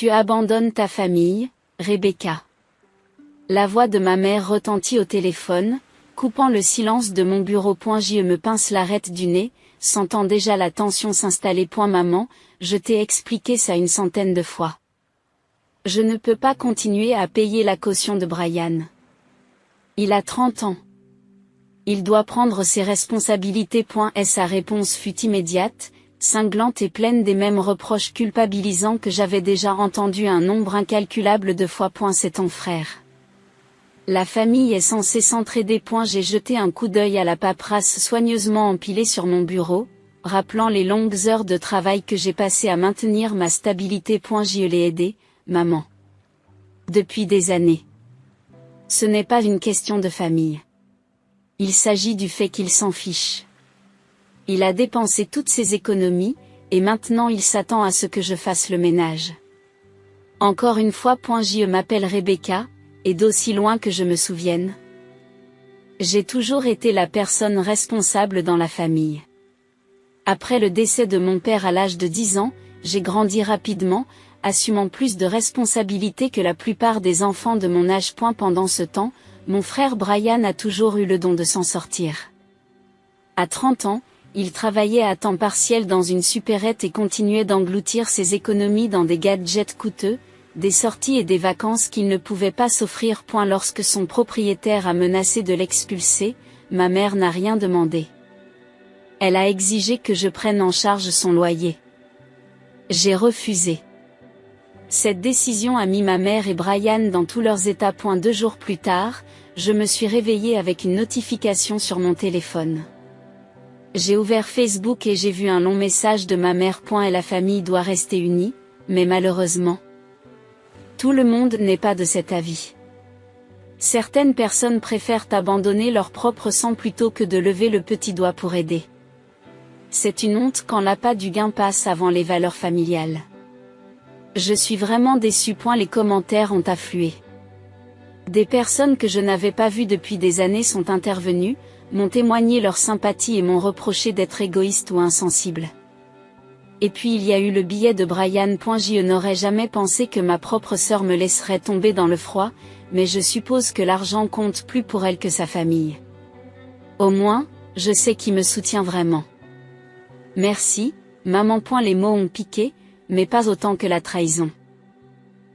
Tu abandonnes ta famille, Rebecca. La voix de ma mère retentit au téléphone, coupant le silence de mon bureau. Je me pince l'arête du nez, sentant déjà la tension s'installer. Maman, je t'ai expliqué ça une centaine de fois. Je ne peux pas continuer à payer la caution de Brian. Il a 30 ans. Il doit prendre ses responsabilités. Sa réponse fut immédiate, cinglante et pleine des mêmes reproches culpabilisants que j'avais déjà entendus un nombre incalculable de fois. C'est ton frère. La famille est censée s'entraider. J'ai jeté un coup d'œil à la paperasse soigneusement empilée sur mon bureau, rappelant les longues heures de travail que j'ai passées à maintenir ma stabilité. Je l'ai aidé, maman. Depuis des années. Ce n'est pas une question de famille. Il s'agit du fait qu'il s'en fiche. Il a dépensé toutes ses économies, et maintenant il s'attend à ce que je fasse le ménage. Encore une fois. Je m'appelle Rebecca, et d'aussi loin que je me souvienne. J'ai toujours été la personne responsable dans la famille. Après le décès de mon père à l'âge de 10 ans, j'ai grandi rapidement, assumant plus de responsabilités que la plupart des enfants de mon âge. Pendant ce temps, mon frère Brian a toujours eu le don de s'en sortir. À 30 ans, il travaillait à temps partiel dans une supérette et continuait d'engloutir ses économies dans des gadgets coûteux, des sorties et des vacances qu'il ne pouvait pas s'offrir. Lorsque son propriétaire a menacé de l'expulser, ma mère n'a rien demandé. Elle a exigé que je prenne en charge son loyer. J'ai refusé. Cette décision a mis ma mère et Brian dans tous leurs états. 2 jours plus tard, je me suis réveillée avec une notification sur mon téléphone. J'ai ouvert Facebook et j'ai vu un long message de ma mère. Et la famille doit rester unie, mais malheureusement, tout le monde n'est pas de cet avis. Certaines personnes préfèrent abandonner leur propre sang plutôt que de lever le petit doigt pour aider. C'est une honte quand l'appât du gain passe avant les valeurs familiales. Je suis vraiment déçue. Les commentaires ont afflué. Des personnes que je n'avais pas vues depuis des années sont intervenues, m'ont témoigné leur sympathie et m'ont reproché d'être égoïste ou insensible. Et puis il y a eu le billet de Brian. Je n'aurais jamais pensé que ma propre sœur me laisserait tomber dans le froid, mais je suppose que l'argent compte plus pour elle que sa famille. Au moins, je sais qui me soutient vraiment. Merci, maman. Les mots ont piqué, mais pas autant que la trahison.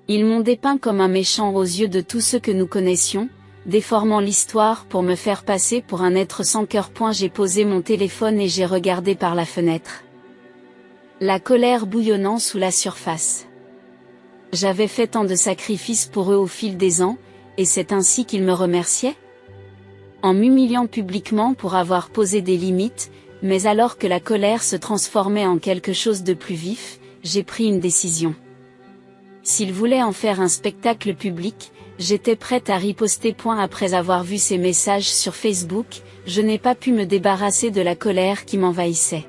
Ils m'ont dépeint comme un méchant aux yeux de tous ceux que nous connaissions, déformant l'histoire pour me faire passer pour un être sans cœur. J'ai posé mon téléphone et j'ai regardé par la fenêtre. La colère bouillonnant sous la surface. J'avais fait tant de sacrifices pour eux au fil des ans, et c'est ainsi qu'ils me remerciaient? En m'humiliant publiquement pour avoir posé des limites, mais alors que la colère se transformait en quelque chose de plus vif, j'ai pris une décision. S'ils voulaient en faire un spectacle public, j'étais prête à riposter. Après avoir vu ces messages sur Facebook, je n'ai pas pu me débarrasser de la colère qui m'envahissait.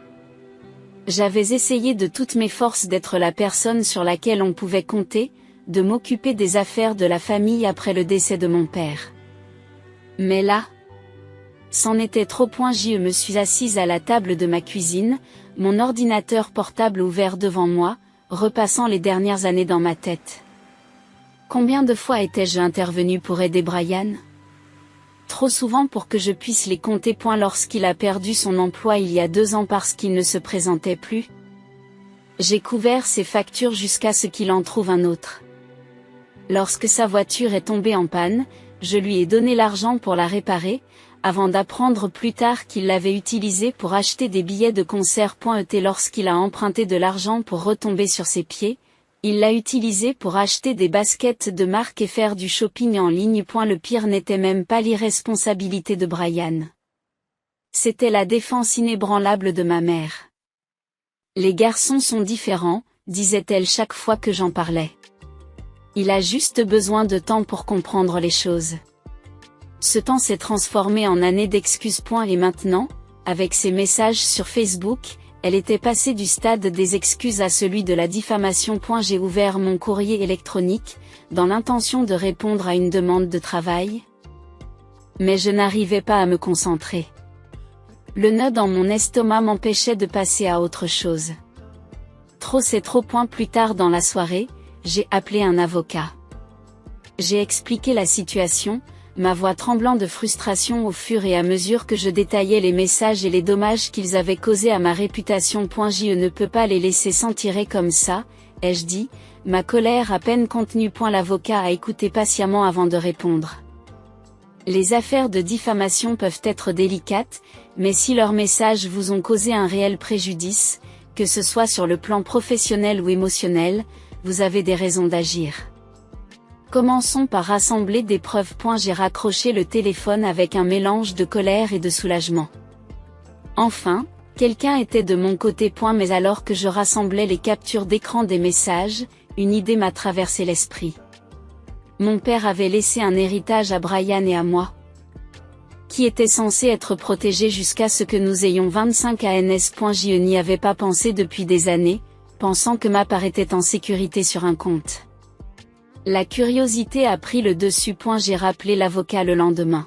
J'avais essayé de toutes mes forces d'être la personne sur laquelle on pouvait compter, de m'occuper des affaires de la famille après le décès de mon père. Mais là, c'en était trop. Je me suis assise à la table de ma cuisine, mon ordinateur portable ouvert devant moi, repassant les dernières années dans ma tête. Combien de fois étais-je intervenue pour aider Brian? Trop souvent pour que je puisse les compter. Lorsqu'il a perdu son emploi il y a 2 ans parce qu'il ne se présentait plus, j'ai couvert ses factures jusqu'à ce qu'il en trouve un autre. Lorsque sa voiture est tombée en panne, je lui ai donné l'argent pour la réparer, avant d'apprendre plus tard qu'il l'avait utilisé pour acheter des billets de concert. Lorsqu'il a emprunté de l'argent pour retomber sur ses pieds, il l'a utilisé pour acheter des baskets de marque et faire du shopping en ligne. Le pire n'était même pas l'irresponsabilité de Brian. C'était la défense inébranlable de ma mère. Les garçons sont différents, disait-elle chaque fois que j'en parlais. Il a juste besoin de temps pour comprendre les choses. Ce temps s'est transformé en années d'excuses. Et maintenant, avec ses messages sur Facebook, elle était passée du stade des excuses à celui de la diffamation. J'ai ouvert mon courrier électronique, dans l'intention de répondre à une demande de travail. Mais je n'arrivais pas à me concentrer. Le nœud dans mon estomac m'empêchait de passer à autre chose. Trop c'est trop. Plus tard dans la soirée, j'ai appelé un avocat. J'ai expliqué la situation, ma voix tremblant de frustration au fur et à mesure que je détaillais les messages et les dommages qu'ils avaient causés à ma réputation. Je ne peux pas les laisser s'en tirer comme ça, ai-je dit, ma colère à peine contenue. L'avocat a écouté patiemment avant de répondre. Les affaires de diffamation peuvent être délicates, mais si leurs messages vous ont causé un réel préjudice, que ce soit sur le plan professionnel ou émotionnel, vous avez des raisons d'agir. Commençons par rassembler des preuves. J'ai raccroché le téléphone avec un mélange de colère et de soulagement. Enfin, quelqu'un était de mon côté. Mais alors que je rassemblais les captures d'écran des messages, une idée m'a traversé l'esprit. Mon père avait laissé un héritage à Brian et à moi, qui était censé être protégé jusqu'à ce que nous ayons 25 ans. Je n'y avais pas pensé depuis des années, pensant que ma part était en sécurité sur un compte. La curiosité a pris le dessus. J'ai rappelé l'avocat le lendemain.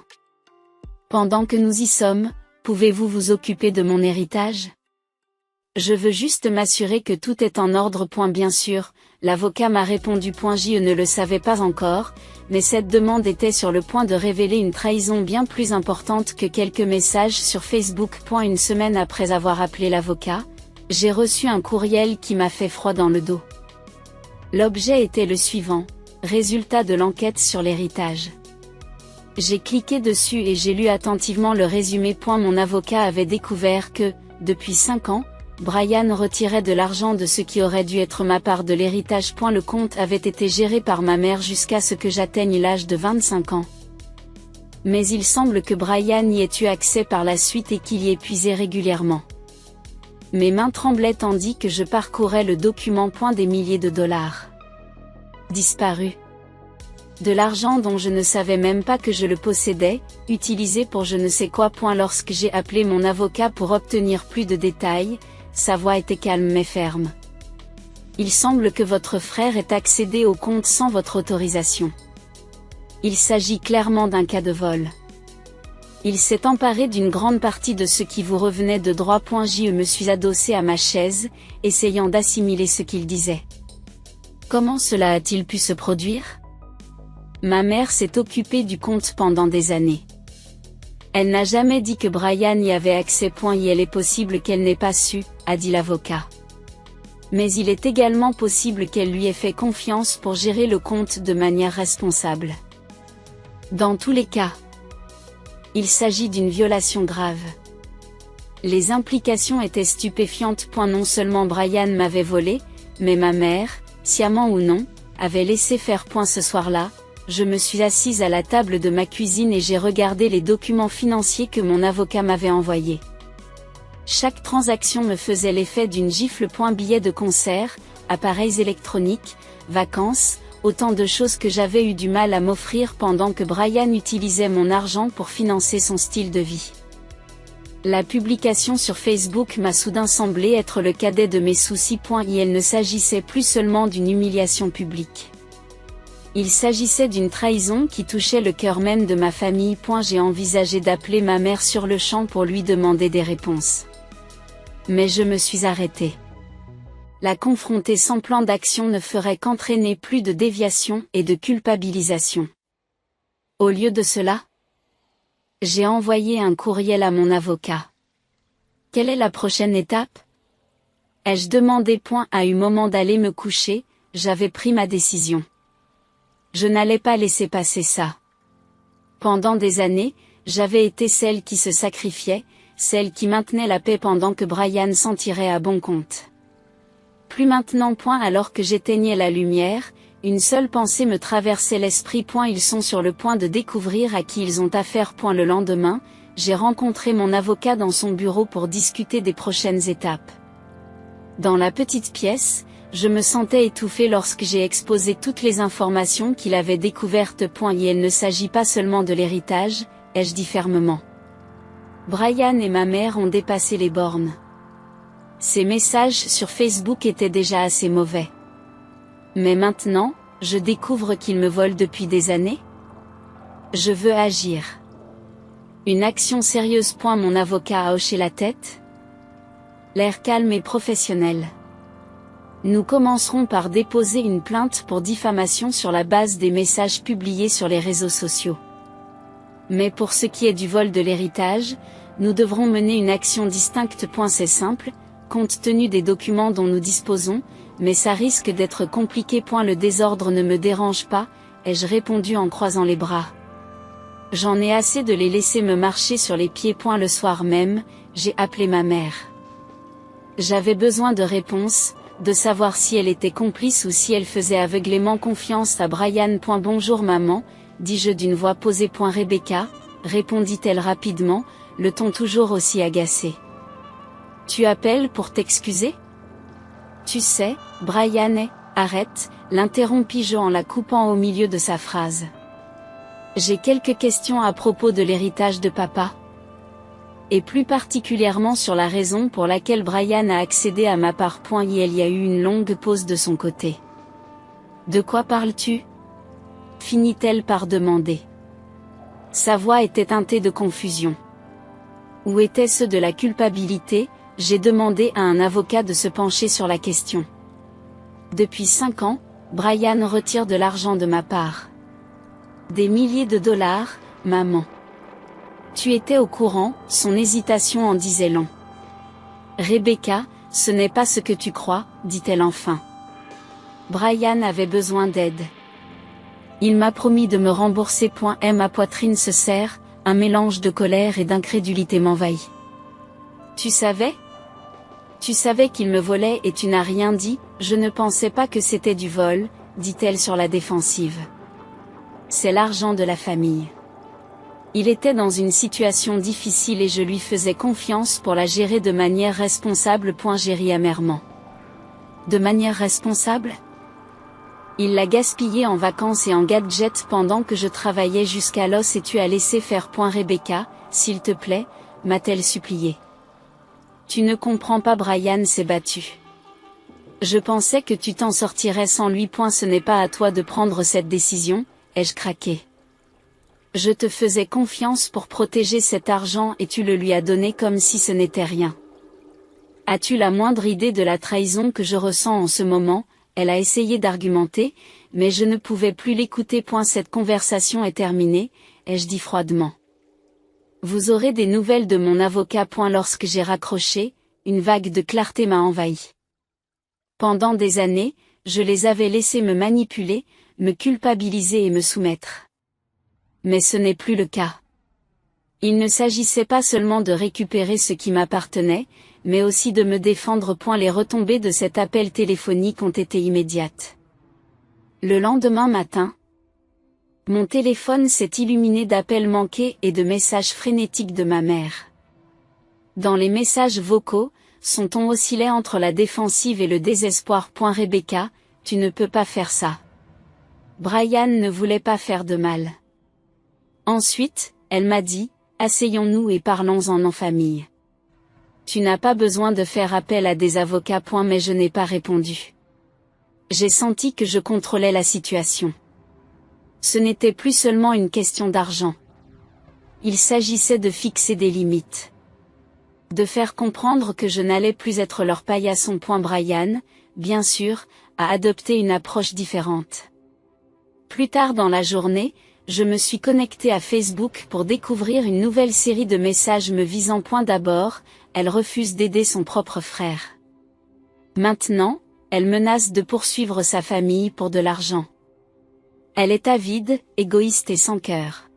Pendant que nous y sommes, pouvez-vous vous occuper de mon héritage? Je veux juste m'assurer que tout est en ordre. Bien sûr, l'avocat m'a répondu. Je ne le savais pas encore, mais cette demande était sur le point de révéler une trahison bien plus importante que quelques messages sur Facebook. Une semaine après avoir appelé l'avocat, j'ai reçu un courriel qui m'a fait froid dans le dos. L'objet était le suivant: résultat de l'enquête sur l'héritage. J'ai cliqué dessus et j'ai lu attentivement le résumé. Mon avocat avait découvert que, depuis 5 ans, Brian retirait de l'argent de ce qui aurait dû être ma part de l'héritage. Le compte avait été géré par ma mère jusqu'à ce que j'atteigne l'âge de 25 ans. Mais il semble que Brian y ait eu accès par la suite et qu'il y ait puisé régulièrement. Mes mains tremblaient tandis que je parcourais le document. Des milliers de dollars disparus. De l'argent dont je ne savais même pas que je le possédais, utilisé pour je ne sais quoi. Lorsque j'ai appelé mon avocat pour obtenir plus de détails, sa voix était calme mais ferme. Il semble que votre frère ait accédé au compte sans votre autorisation. Il s'agit clairement d'un cas de vol. Il s'est emparé d'une grande partie de ce qui vous revenait de droit. Je me suis adossé à ma chaise, essayant d'assimiler ce qu'il disait. Comment cela a-t-il pu se produire? Ma mère s'est occupée du compte pendant des années. Elle n'a jamais dit que Brian y avait accès. Il est possible qu'elle n'ait pas su, a dit l'avocat. Mais il est également possible qu'elle lui ait fait confiance pour gérer le compte de manière responsable. Dans tous les cas, il s'agit d'une violation grave. Les implications étaient stupéfiantes. Non seulement Brian m'avait volé, mais ma mère, sciemment ou non, avait laissé faire. Ce soir-là, je me suis assise à la table de ma cuisine et j'ai regardé les documents financiers que mon avocat m'avait envoyés. Chaque transaction me faisait l'effet d'une gifle. Billets de concert, appareils électroniques, vacances, autant de choses que j'avais eu du mal à m'offrir pendant que Brian utilisait mon argent pour financer son style de vie. La publication sur Facebook m'a soudain semblé être le cadet de mes soucis. Il ne s'agissait plus seulement d'une humiliation publique. Il s'agissait d'une trahison qui touchait le cœur même de ma famille. J'ai envisagé d'appeler ma mère sur le champ pour lui demander des réponses. Mais je me suis arrêtée. La confronter sans plan d'action ne ferait qu'entraîner plus de déviation et de culpabilisation. Au lieu de cela, j'ai envoyé un courriel à mon avocat. Quelle est la prochaine étape? Ai-je demandé? À un moment d'aller me coucher, j'avais pris ma décision. Je n'allais pas laisser passer ça. Pendant des années, j'avais été celle qui se sacrifiait, celle qui maintenait la paix pendant que Brian s'en tirait à bon compte. Plus maintenant. Alors que j'éteignais la lumière, une seule pensée me traversait l'esprit. Ils sont sur le point de découvrir à qui ils ont affaire. Le lendemain, j'ai rencontré mon avocat dans son bureau pour discuter des prochaines étapes. Dans la petite pièce, je me sentais étouffée lorsque j'ai exposé toutes les informations qu'il avait découvertes. Il ne s'agit pas seulement de l'héritage, ai-je dit fermement. Brian et ma mère ont dépassé les bornes. Ces messages sur Facebook étaient déjà assez mauvais. Mais maintenant, je découvre qu'ils me volent depuis des années. Je veux agir. Une action sérieuse. Mon avocat a hoché la tête. L'air calme et professionnel. Nous commencerons par déposer une plainte pour diffamation sur la base des messages publiés sur les réseaux sociaux. Mais pour ce qui est du vol de l'héritage, nous devrons mener une action distincte. C'est simple, compte tenu des documents dont nous disposons, mais ça risque d'être compliqué. Le désordre ne me dérange pas, ai-je répondu en croisant les bras. J'en ai assez de les laisser me marcher sur les pieds. Le soir même, j'ai appelé ma mère. J'avais besoin de réponses, de savoir si elle était complice ou si elle faisait aveuglément confiance à Brian. Bonjour maman, dis-je d'une voix posée. Rebecca, répondit-elle rapidement, le ton toujours aussi agacé. Tu appelles pour t'excuser? Tu sais, Brian arrête, l'interrompis-je en la coupant au milieu de sa phrase. J'ai quelques questions à propos de l'héritage de papa. Et plus particulièrement sur la raison pour laquelle Brian a accédé à ma part. Il y a eu une longue pause de son côté. De quoi parles-tu? Finit-elle par demander. Sa voix était teintée de confusion. Où était-ce de la culpabilité? J'ai demandé à un avocat de se pencher sur la question. Depuis 5 ans, Brian retire de l'argent de ma part. Des milliers de dollars, maman. Tu étais au courant? Son hésitation en disait long. Rebecca, ce n'est pas ce que tu crois, dit-elle enfin. Brian avait besoin d'aide. Il m'a promis de me rembourser. Ma poitrine se serre, un mélange de colère et d'incrédulité m'envahit. Tu savais? Tu savais qu'il me volait et tu n'as rien dit? Je ne pensais pas que c'était du vol, dit-elle sur la défensive. C'est l'argent de la famille. Il était dans une situation difficile et je lui faisais confiance pour la gérer de manière responsable. J'ai ri amèrement. De manière responsable? Il l'a gaspillé en vacances et en gadgets pendant que je travaillais jusqu'à l'os et tu as laissé faire. Rebecca, s'il te plaît, m'a-t-elle supplié. Tu ne comprends pas. Brian s'est battu. Je pensais que tu t'en sortirais sans lui. Ce n'est pas à toi de prendre cette décision, ai-je craqué. Je te faisais confiance pour protéger cet argent et tu le lui as donné comme si ce n'était rien. As-tu la moindre idée de la trahison que je ressens en ce moment? Elle a essayé d'argumenter, mais je ne pouvais plus l'écouter. Cette conversation est terminée, ai-je dit froidement. Vous aurez des nouvelles de mon avocat. Lorsque j'ai raccroché, une vague de clarté m'a envahi. Pendant des années, je les avais laissés me manipuler, me culpabiliser et me soumettre. Mais ce n'est plus le cas. Il ne s'agissait pas seulement de récupérer ce qui m'appartenait, mais aussi de me défendre. Les retombées de cet appel téléphonique ont été immédiates. Le lendemain matin, mon téléphone s'est illuminé d'appels manqués et de messages frénétiques de ma mère. Dans les messages vocaux, son ton oscillait entre la défensive et le désespoir. Rebecca, tu ne peux pas faire ça. Brian ne voulait pas faire de mal. Ensuite, elle m'a dit, asseyons-nous et parlons-en en famille. Tu n'as pas besoin de faire appel à des avocats. Mais je n'ai pas répondu. J'ai senti que je contrôlais la situation. Ce n'était plus seulement une question d'argent. Il s'agissait de fixer des limites. De faire comprendre que je n'allais plus être leur paillasson. Brian, bien sûr, a adopté une approche différente. Plus tard dans la journée, je me suis connecté à Facebook pour découvrir une nouvelle série de messages me visant. D'abord, elle refuse d'aider son propre frère. Maintenant, elle menace de poursuivre sa famille pour de l'argent. Elle est avide, égoïste et sans cœur.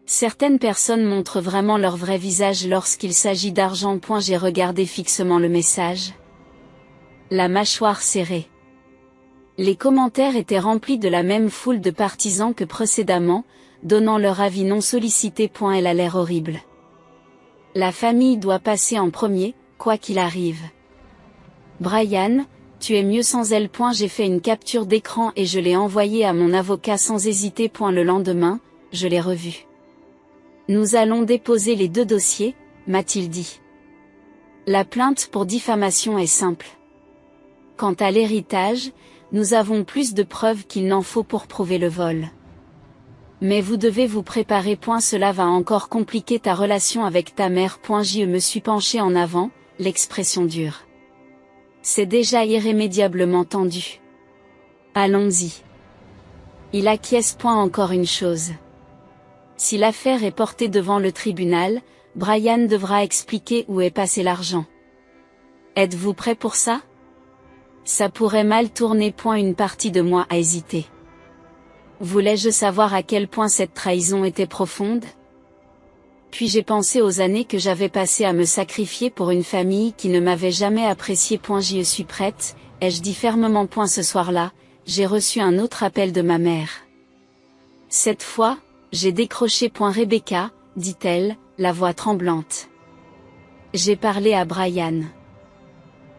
Certaines personnes montrent vraiment leur vrai visage lorsqu'il s'agit d'argent. J'ai regardé fixement le message. La mâchoire serrée. Les commentaires étaient remplis de la même foule de partisans que précédemment, donnant leur avis non sollicité. Elle a l'air horrible. La famille doit passer en premier, quoi qu'il arrive. Brian, tu es mieux sans elle. J'ai fait une capture d'écran et je l'ai envoyée à mon avocat sans hésiter. Le lendemain, je l'ai revu. Nous allons déposer les 2 dossiers, m'a-t-il dit. La plainte pour diffamation est simple. Quant à l'héritage, nous avons plus de preuves qu'il n'en faut pour prouver le vol. Mais vous devez vous préparer. Cela va encore compliquer ta relation avec ta mère. Je me suis penché en avant, l'expression dure. C'est déjà irrémédiablement tendu. Allons-y. Il acquiesce. Encore une chose. Si l'affaire est portée devant le tribunal, Brian devra expliquer où est passé l'argent. Êtes-vous prêt pour ça? Ça pourrait mal tourner. Une partie de moi a hésité. Voulais-je savoir à quel point cette trahison était profonde? Puis j'ai pensé aux années que j'avais passées à me sacrifier pour une famille qui ne m'avait jamais apprécié. J'y suis prête, ai-je dit fermement. Ce soir-là, j'ai reçu un autre appel de ma mère. Cette fois, j'ai décroché. Rebecca, dit-elle, la voix tremblante. J'ai parlé à Brian.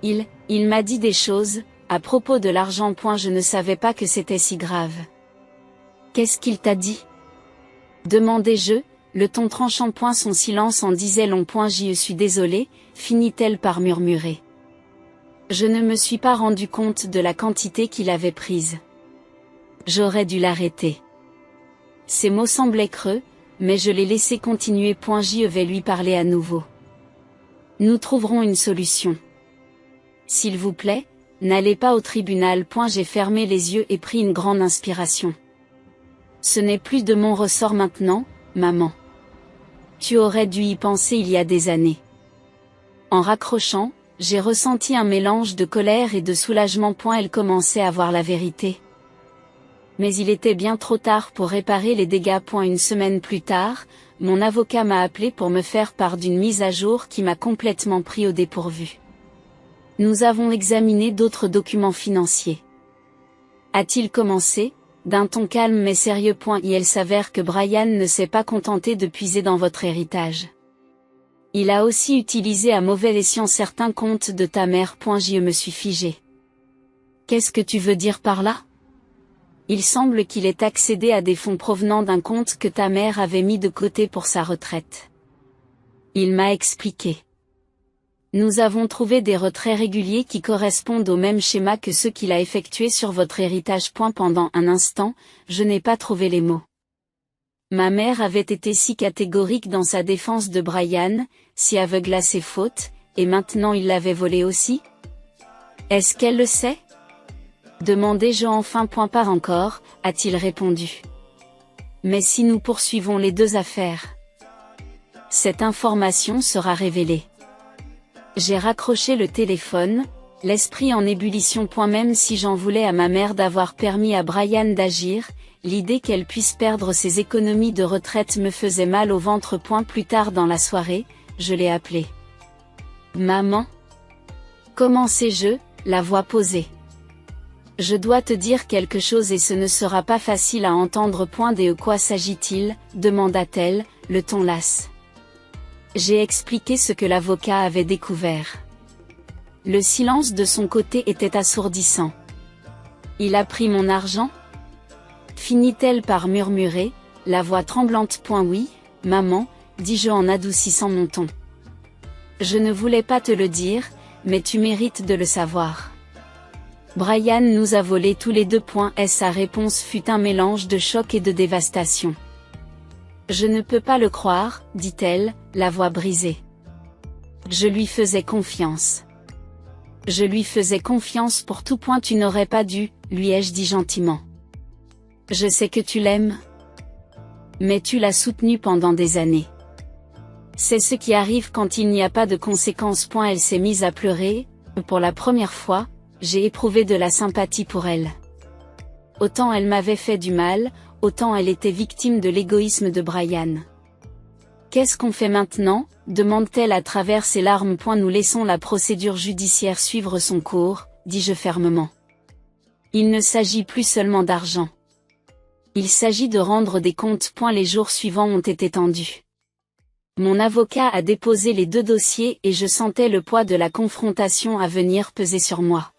Il m'a dit des choses, à propos de l'argent. Je ne savais pas que c'était si grave. Qu'est-ce qu'il t'a dit? Demandai-je, le ton tranchant. Son silence en disait long. J'y suis désolée, finit-elle par murmurer. Je ne me suis pas rendu compte de la quantité qu'il avait prise. J'aurais dû l'arrêter. Ces mots semblaient creux, mais je l'ai laissé continuer. Je vais lui parler à nouveau. Nous trouverons une solution. S'il vous plaît, n'allez pas au tribunal. J'ai fermé les yeux et pris une grande inspiration. Ce n'est plus de mon ressort maintenant, maman. Tu aurais dû y penser il y a des années. En raccrochant, j'ai ressenti un mélange de colère et de soulagement. Elle commençait à voir la vérité. Mais il était bien trop tard pour réparer les dégâts. Une semaine plus tard, mon avocat m'a appelé pour me faire part d'une mise à jour qui m'a complètement pris au dépourvu. Nous avons examiné d'autres documents financiers. A-t-il commencé, d'un ton calme mais sérieux. Il s'avère que Brian ne s'est pas contenté de puiser dans votre héritage. Il a aussi utilisé à mauvais escient certains comptes de ta mère. Je me suis figé. Qu'est-ce que tu veux dire par là? Il semble qu'il ait accédé à des fonds provenant d'un compte que ta mère avait mis de côté pour sa retraite. Il m'a expliqué. Nous avons trouvé des retraits réguliers qui correspondent au même schéma que ceux qu'il a effectués sur votre héritage. Pendant un instant, je n'ai pas trouvé les mots. Ma mère avait été si catégorique dans sa défense de Brian, si aveugle à ses fautes, et maintenant il l'avait volé aussi? Est-ce qu'elle le sait? Demandai-je enfin. Pas encore, a-t-il répondu. Mais si nous poursuivons les deux affaires, cette information sera révélée. J'ai raccroché le téléphone, l'esprit en ébullition. Même si j'en voulais à ma mère d'avoir permis à Brian d'agir, l'idée qu'elle puisse perdre ses économies de retraite me faisait mal au ventre. Plus tard dans la soirée, je l'ai appelée. Maman? Commençai-je, la voix posée. Je dois te dire quelque chose et ce ne sera pas facile à entendre. De quoi s'agit-il? Demanda-t-elle, le ton las. J'ai expliqué ce que l'avocat avait découvert. Le silence de son côté était assourdissant. Il a pris mon argent? Finit-elle par murmurer, la voix tremblante. Oui, maman, dis-je en adoucissant mon ton. Je ne voulais pas te le dire, mais tu mérites de le savoir. Brian nous a volé tous les deux. Sa réponse fut un mélange de choc et de dévastation. Je ne peux pas le croire, dit-elle, la voix brisée. Je lui faisais confiance. Je lui faisais confiance pour tout. Tu n'aurais pas dû, lui ai-je dit gentiment. Je sais que tu l'aimes. Mais tu l'as soutenu pendant des années. C'est ce qui arrive quand il n'y a pas de conséquences. Elle s'est mise à pleurer. Pour la première fois, j'ai éprouvé de la sympathie pour elle. Autant elle m'avait fait du mal, autant elle était victime de l'égoïsme de Brian. Qu'est-ce qu'on fait maintenant? Demande-t-elle à travers ses larmes. Nous laissons la procédure judiciaire suivre son cours, dis-je fermement. Il ne s'agit plus seulement d'argent. Il s'agit de rendre des comptes. Les jours suivants ont été tendus. Mon avocat a déposé les deux dossiers et je sentais le poids de la confrontation à venir peser sur moi.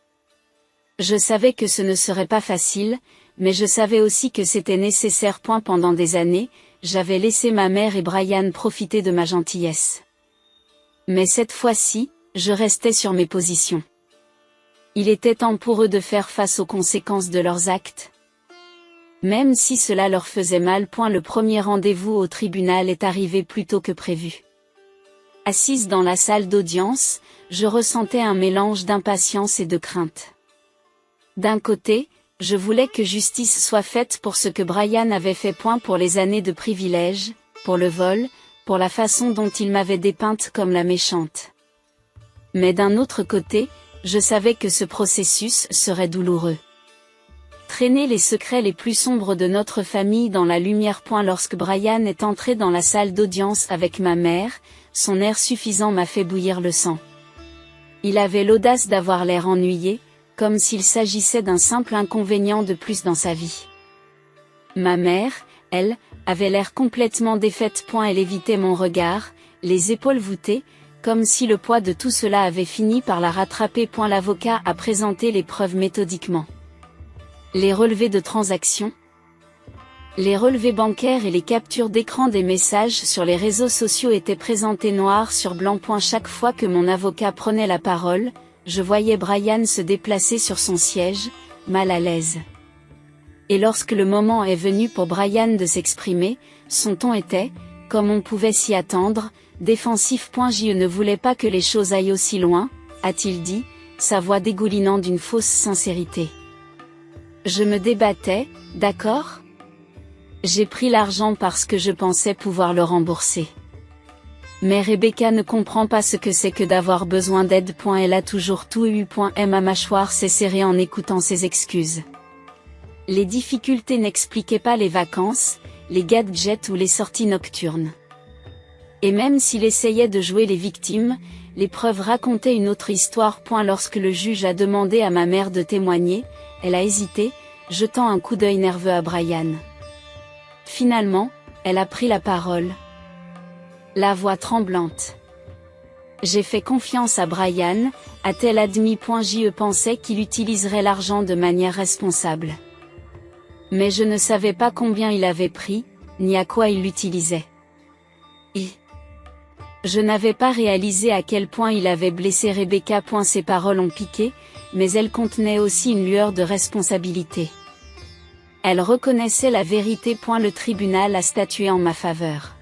Je savais que ce ne serait pas facile, mais je savais aussi que c'était nécessaire. Pendant des années, j'avais laissé ma mère et Brian profiter de ma gentillesse. Mais cette fois-ci, je restais sur mes positions. Il était temps pour eux de faire face aux conséquences de leurs actes. Même si cela leur faisait mal. Le premier rendez-vous au tribunal est arrivé plus tôt que prévu. Assise dans la salle d'audience, je ressentais un mélange d'impatience et de crainte. D'un côté, je voulais que justice soit faite pour ce que Brian avait fait, pour les années de privilèges, pour le vol, pour la façon dont il m'avait dépeinte comme la méchante. Mais d'un autre côté, je savais que ce processus serait douloureux. Traîner les secrets les plus sombres de notre famille dans la lumière. Lorsque Brian est entré dans la salle d'audience avec ma mère, son air suffisant m'a fait bouillir le sang. Il avait l'audace d'avoir l'air ennuyé, comme s'il s'agissait d'un simple inconvénient de plus dans sa vie. Ma mère, elle, avait l'air complètement défaite. Elle évitait mon regard, les épaules voûtées, comme si le poids de tout cela avait fini par la rattraper. L'avocat a présenté les preuves méthodiquement. Les relevés de transactions, les relevés bancaires et les captures d'écran des messages sur les réseaux sociaux étaient présentés noir sur blanc. Chaque fois que mon avocat prenait la parole, je voyais Brian se déplacer sur son siège, mal à l'aise. Et lorsque le moment est venu pour Brian de s'exprimer, son ton était, comme on pouvait s'y attendre, défensif. Je ne voulais pas que les choses aillent aussi loin, a-t-il dit, sa voix dégoulinant d'une fausse sincérité. Je me débattais, d'accord ? J'ai pris l'argent parce que je pensais pouvoir le rembourser. Mais Rebecca ne comprend pas ce que c'est que d'avoir besoin d'aide. Elle a toujours tout eu. Ma mâchoire s'est serrée en écoutant ses excuses. Les difficultés n'expliquaient pas les vacances, les gadgets ou les sorties nocturnes. Et même s'il essayait de jouer les victimes, les preuves racontaient une autre histoire. Lorsque le juge a demandé à ma mère de témoigner, elle a hésité, jetant un coup d'œil nerveux à Brian. Finalement, elle a pris la parole. La voix tremblante. J'ai fait confiance à Brian, a-t-elle admis. Je pensais qu'il utiliserait l'argent de manière responsable. Mais je ne savais pas combien il avait pris, ni à quoi il l'utilisait. Je n'avais pas réalisé à quel point il avait blessé Rebecca. Ses paroles ont piqué, mais elles contenaient aussi une lueur de responsabilité. Elle reconnaissait la vérité. Le tribunal a statué en ma faveur.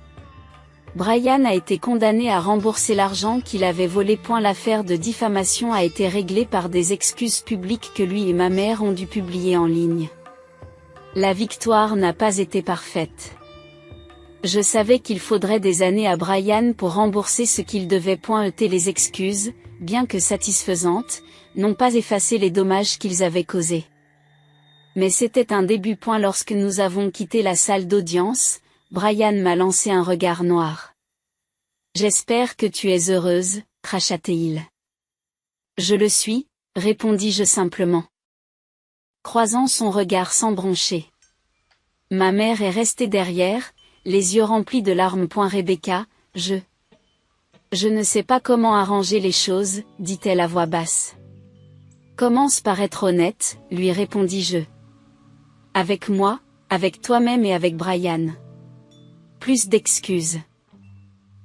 Brian a été condamné à rembourser l'argent qu'il avait volé. L'affaire de diffamation a été réglée par des excuses publiques que lui et ma mère ont dû publier en ligne. La victoire n'a pas été parfaite. Je savais qu'il faudrait des années à Brian pour rembourser ce qu'il devait. Les excuses, bien que satisfaisantes, n'ont pas effacé les dommages qu'ils avaient causés. Mais c'était un début. Lorsque nous avons quitté la salle d'audience, Brian m'a lancé un regard noir. J'espère que tu es heureuse, cracha-t-il. Je le suis, répondis-je simplement. Croisant son regard sans broncher. Ma mère est restée derrière, les yeux remplis de larmes. Rebecca, je ne sais pas comment arranger les choses, dit-elle à voix basse. Commence par être honnête, lui répondis-je. Avec moi, avec toi-même et avec Brian. Plus d'excuses.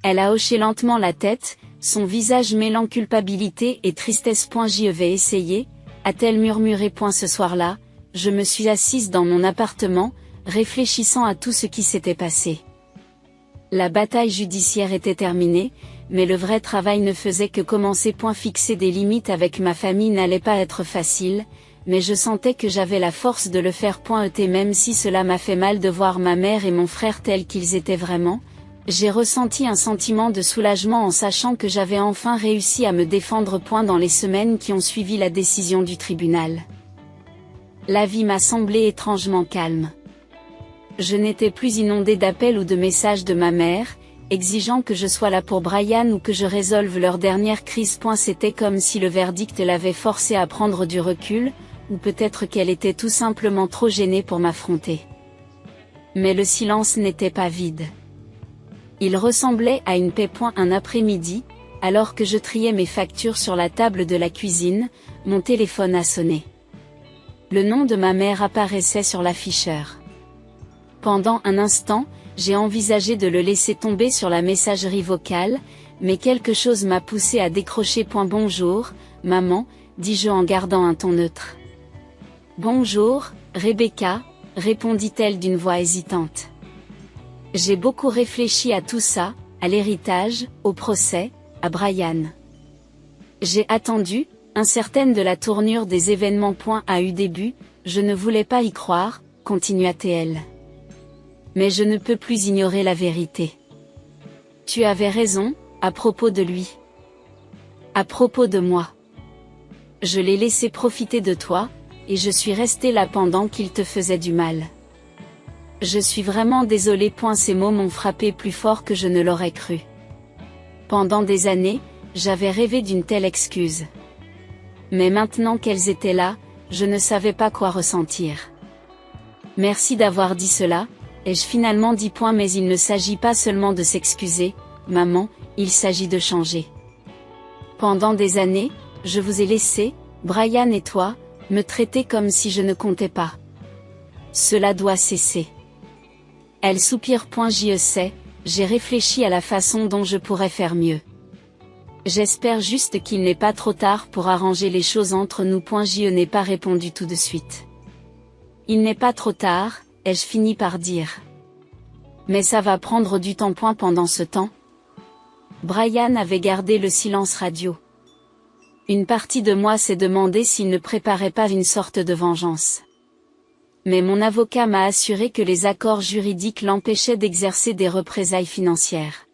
Elle a hoché lentement la tête, son visage mêlant culpabilité et tristesse. J'y vais essayer, a-t-elle murmuré. Ce soir-là, je me suis assise dans mon appartement, réfléchissant à tout ce qui s'était passé. La bataille judiciaire était terminée, mais le vrai travail ne faisait que commencer. Fixer des limites avec ma famille n'allait pas être facile, mais je sentais que j'avais la force de le faire. Même si cela m'a fait mal de voir ma mère et mon frère tels qu'ils étaient vraiment, j'ai ressenti un sentiment de soulagement en sachant que j'avais enfin réussi à me défendre. Dans les semaines qui ont suivi la décision du tribunal, la vie m'a semblé étrangement calme. Je n'étais plus inondée d'appels ou de messages de ma mère, exigeant que je sois là pour Brian ou que je résolve leur dernière crise. C'était comme si le verdict l'avait forcée à prendre du recul, ou peut-être qu'elle était tout simplement trop gênée pour m'affronter. Mais le silence n'était pas vide. Il ressemblait à une paix. Un après-midi, alors que je triais mes factures sur la table de la cuisine, mon téléphone a sonné. Le nom de ma mère apparaissait sur l'afficheur. Pendant un instant, j'ai envisagé de le laisser tomber sur la messagerie vocale, mais quelque chose m'a poussé à décrocher. Bonjour, maman, dis-je en gardant un ton neutre. Bonjour, Rebecca, répondit-elle d'une voix hésitante. J'ai beaucoup réfléchi à tout ça, à l'héritage, au procès, à Brian. J'ai attendu, incertaine de la tournure des événements. A eu début, je ne voulais pas y croire, continua-t-elle. Mais je ne peux plus ignorer la vérité. Tu avais raison, à propos de lui. À propos de moi. Je l'ai laissé profiter de toi, et je suis restée là pendant qu'il te faisait du mal. Je suis vraiment désolée. Ces mots m'ont frappé plus fort que je ne l'aurais cru. Pendant des années, j'avais rêvé d'une telle excuse. Mais maintenant qu'elles étaient là, je ne savais pas quoi ressentir. Merci d'avoir dit cela, ai-je finalement dit. Mais il ne s'agit pas seulement de s'excuser, maman, il s'agit de changer. Pendant des années, je vous ai laissé, Brian et toi, me traiter comme si je ne comptais pas. Cela doit cesser. Elle soupire. Je sais, j'ai réfléchi à la façon dont je pourrais faire mieux. J'espère juste qu'il n'est pas trop tard pour arranger les choses entre nous. Je n'ai pas répondu tout de suite. Il n'est pas trop tard, ai-je fini par dire. Mais ça va prendre du temps. Pendant ce temps, Brian avait gardé le silence radio. Une partie de moi s'est demandé s'il ne préparait pas une sorte de vengeance. Mais mon avocat m'a assuré que les accords juridiques l'empêchaient d'exercer des représailles financières.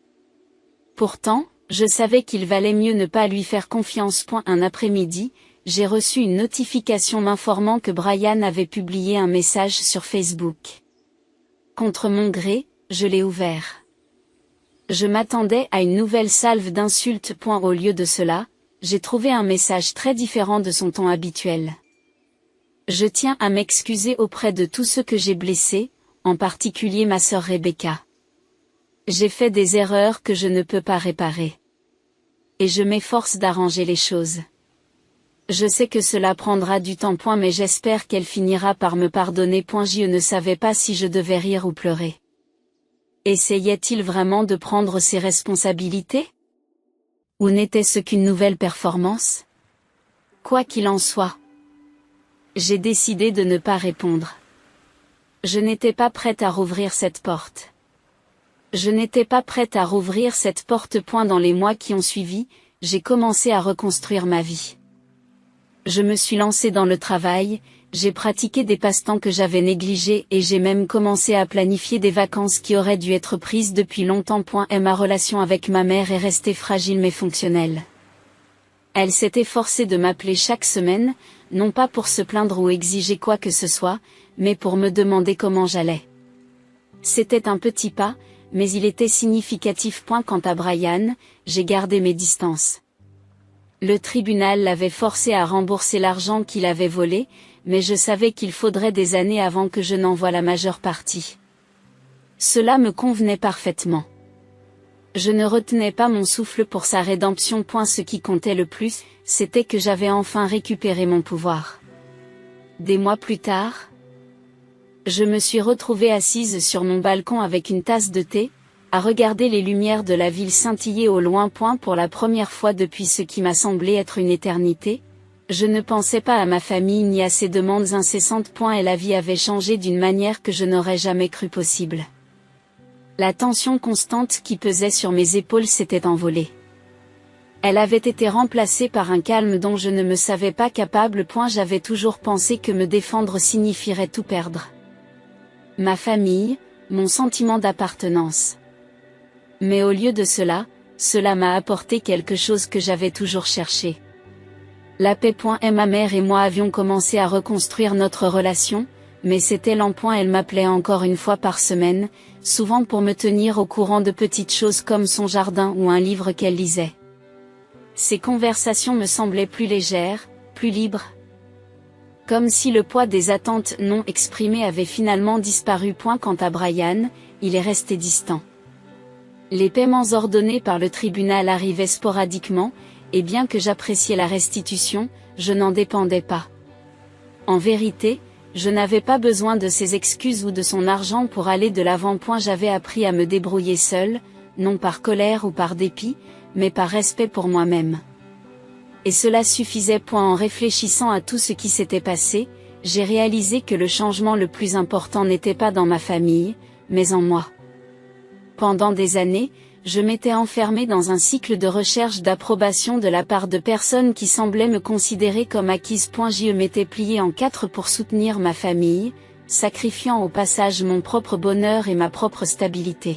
Pourtant, je savais qu'il valait mieux ne pas lui faire confiance. Un après-midi, j'ai reçu une notification m'informant que Brian avait publié un message sur Facebook. Contre mon gré, je l'ai ouvert. Je m'attendais à une nouvelle salve d'insultes. Au lieu de cela, j'ai trouvé un message très différent de son ton habituel. Je tiens à m'excuser auprès de tous ceux que j'ai blessés, en particulier ma sœur Rebecca. J'ai fait des erreurs que je ne peux pas réparer. Et je m'efforce d'arranger les choses. Je sais que cela prendra du temps. Mais j'espère qu'elle finira par me pardonner. Je ne savais pas si je devais rire ou pleurer. Essayait-il vraiment de prendre ses responsabilités? Ou n'était-ce qu'une nouvelle performance? Quoi qu'il en soit, j'ai décidé de ne pas répondre. Je n'étais pas prête à rouvrir cette porte. Je n'étais pas prête à rouvrir cette porte. Dans les mois qui ont suivi, j'ai commencé à reconstruire ma vie. Je me suis lancée dans le travail, j'ai pratiqué des passe-temps que j'avais négligés et j'ai même commencé à planifier des vacances qui auraient dû être prises depuis longtemps. Ma relation avec ma mère est restée fragile mais fonctionnelle. Elle s'est efforcée de m'appeler chaque semaine, non pas pour se plaindre ou exiger quoi que ce soit, mais pour me demander comment j'allais. C'était un petit pas, mais il était significatif. Quant à Brian, j'ai gardé mes distances. Le tribunal l'avait forcé à rembourser l'argent qu'il avait volé, mais je savais qu'il faudrait des années avant que je n'en voie la majeure partie. Cela me convenait parfaitement. Je ne retenais pas mon souffle pour sa rédemption. Ce qui comptait le plus, c'était que j'avais enfin récupéré mon pouvoir. Des mois plus tard, je me suis retrouvée assise sur mon balcon avec une tasse de thé, à regarder les lumières de la ville scintiller au loin. Pour la première fois depuis ce qui m'a semblé être une éternité, je ne pensais pas à ma famille ni à ses demandes incessantes. Et la vie avait changé d'une manière que je n'aurais jamais cru possible. La tension constante qui pesait sur mes épaules s'était envolée. Elle avait été remplacée par un calme dont je ne me savais pas capable. J'avais toujours pensé que me défendre signifierait tout perdre. Ma famille, mon sentiment d'appartenance. Mais au lieu de cela, cela m'a apporté quelque chose que j'avais toujours cherché. La paix. Ma mère et moi avions commencé à reconstruire notre relation, mais c'était lent. Elle m'appelait encore une fois par semaine, souvent pour me tenir au courant de petites choses comme son jardin ou un livre qu'elle lisait. Ces conversations me semblaient plus légères, plus libres. Comme si le poids des attentes non exprimées avait finalement disparu. Quant à Brian, il est resté distant. Les paiements ordonnés par le tribunal arrivaient sporadiquement, et bien que j'appréciais la restitution, je n'en dépendais pas. En vérité, je n'avais pas besoin de ses excuses ou de son argent pour aller de l'avant. J'avais appris à me débrouiller seule, non par colère ou par dépit, mais par respect pour moi-même. Et cela suffisait. En réfléchissant à tout ce qui s'était passé, j'ai réalisé que le changement le plus important n'était pas dans ma famille, mais en moi. Pendant des années, je m'étais enfermée dans un cycle de recherche d'approbation de la part de personnes qui semblaient me considérer comme acquise. Je m'étais pliée en quatre pour soutenir ma famille, sacrifiant au passage mon propre bonheur et ma propre stabilité.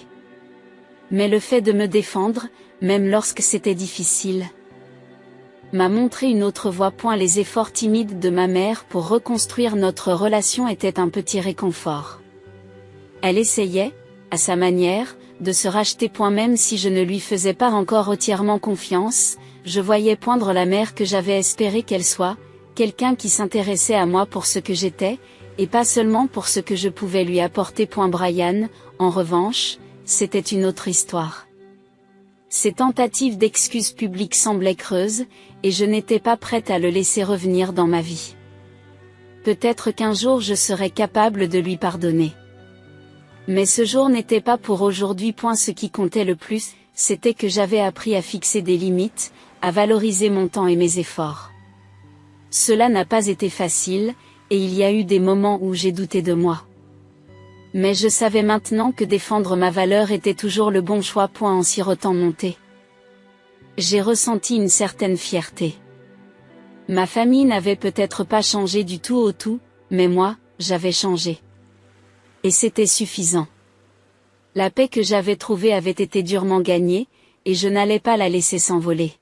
Mais le fait de me défendre, même lorsque c'était difficile, m'a montré une autre voie. Les efforts timides de ma mère pour reconstruire notre relation étaient un petit réconfort. Elle essayait, à sa manière, de se racheter. Même si je ne lui faisais pas encore entièrement confiance, je voyais poindre la mère que j'avais espéré qu'elle soit, quelqu'un qui s'intéressait à moi pour ce que j'étais, et pas seulement pour ce que je pouvais lui apporter. Brian, en revanche, c'était une autre histoire. Ses tentatives d'excuses publiques semblaient creuses, et je n'étais pas prête à le laisser revenir dans ma vie. Peut-être qu'un jour je serais capable de lui pardonner. Mais ce jour n'était pas pour aujourd'hui. Ce qui comptait le plus, c'était que j'avais appris à fixer des limites, à valoriser mon temps et mes efforts. Cela n'a pas été facile, et il y a eu des moments où j'ai douté de moi. Mais je savais maintenant que défendre ma valeur était toujours le bon choix. En sirotant mon thé, j'ai ressenti une certaine fierté. Ma famille n'avait peut-être pas changé du tout au tout, mais moi, j'avais changé. Et c'était suffisant. La paix que j'avais trouvée avait été durement gagnée, et je n'allais pas la laisser s'envoler.